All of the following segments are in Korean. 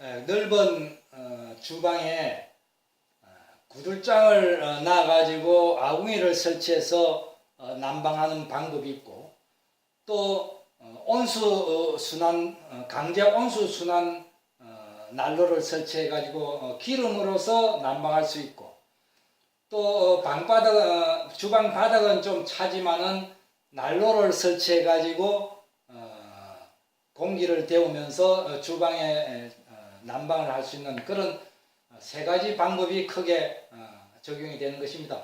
넓은 주방에 구들장을 놔가지고 아궁이를 설치해서 난방하는 방법이 있고, 또 온수 순환 강제 온수 순환 난로를 설치해가지고 기름으로서 난방할 수 있고, 또 방바닥 주방 바닥은 좀 차지만은 난로를 설치해가지고 공기를 데우면서 주방에 난방을 할 수 있는 그런 세 가지 방법이 크게 적용이 되는 것입니다.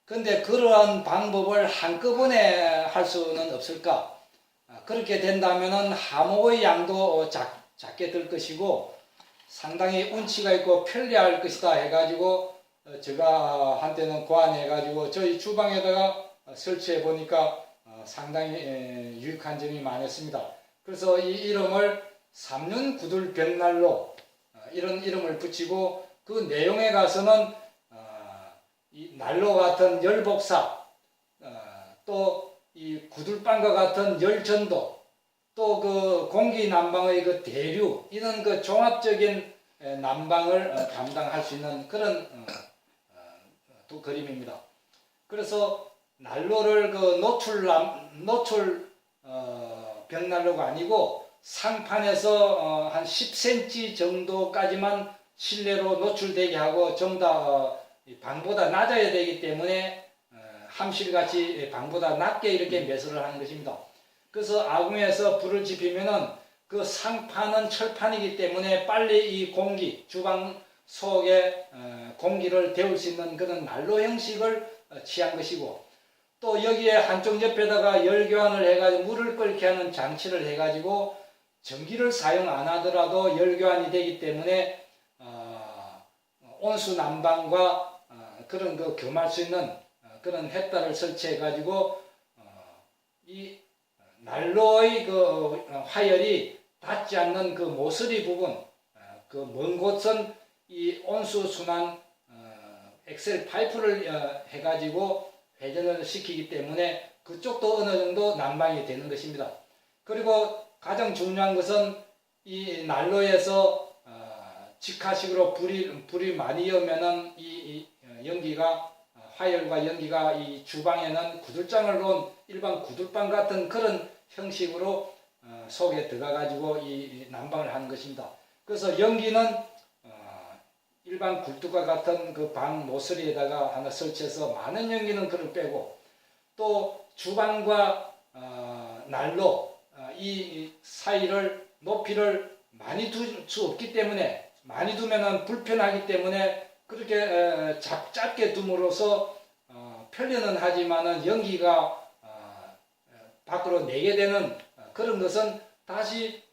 그런데 그러한 방법을 한꺼번에 할 수는 없을까? 그렇게 된다면 하목의 양도 작게 들 것이고 상당히 운치가 있고 편리할 것이다 해가지고 제가 한때는 고안해가지고 저희 주방에다가 설치해 보니까 상당히 유익한 점이 많았습니다. 그래서 이 이름을 삼륜구들 벽난로 이런 이름을 붙이고, 그 내용에 가서는 이 난로 같은 열복사, 또 이 구들방과 같은 열전도, 또 그 공기 난방의 그 대류, 이런 그 종합적인 난방을 담당할 수 있는 그런 두 그림입니다. 그래서 난로를 그 노출 벽난로가 아니고 상판에서 한 10cm 정도까지만 실내로 노출되게 하고 전부 다 방보다 낮아야 되기 때문에 함실같이 방보다 낮게 이렇게 매설을 하는 것입니다. 그래서 아궁이에서 불을 지피면은 그 상판은 철판이기 때문에 빨리 이 공기, 주방 속에 공기를 데울 수 있는 그런 난로 형식을 취한 것이고, 또 여기에 한쪽 옆에다가 열교환을 해가지고 물을 끓게 하는 장치를 해가지고 전기를 사용 안 하더라도 열교환이 되기 때문에 온수 난방과 그런 그 겸할 수 있는 그런 햇달을 설치해가지고 이 난로의 그 화열이 닿지 않는 그 모서리 부분, 그 먼 곳은 이 온수 순환 엑셀 파이프를 해가지고 회전을 시키기 때문에 그쪽도 어느 정도 난방이 되는 것입니다. 그리고 가장 중요한 것은 이 난로에서 직화식으로 불이 많이 오면은 이 연기가 화열과 연기가 이 주방에는 구들장을 놓은 일반 구들방 같은 그런 형식으로 속에 들어가 가지고 이 난방을 하는 것입니다. 그래서 연기는 일반 굴뚝과 같은 그 방 모서리에다가 하나 설치해서 많은 연기는 그걸 빼고, 또 주방과 난로 이 사이를 높이를 많이 둘 수 없기 때문에, 많이 두면은 불편하기 때문에 그렇게 짧게 둠으로써 편리는 하지만은 연기가 밖으로 내게 되는 그런 것은 다시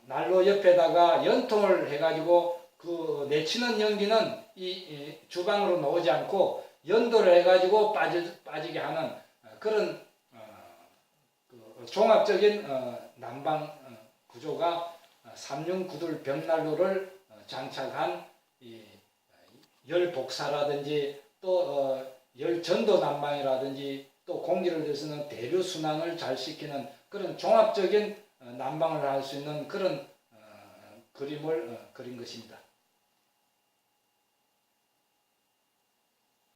난로 옆에다가 연통을 해가지고 그 내치는 연기는 이 주방으로 나오지 않고 연도를 해가지고 빠지게 하는 그런 그 종합적인 난방 구조가 삼륜구들 벽난로를 장착한 이 열복사라든지 또 열전도 난방이라든지 또 공기를 들여서는 대류 순환을 잘 시키는 그런 종합적인 난방을 할 수 있는 그런 그림을 그린 것입니다.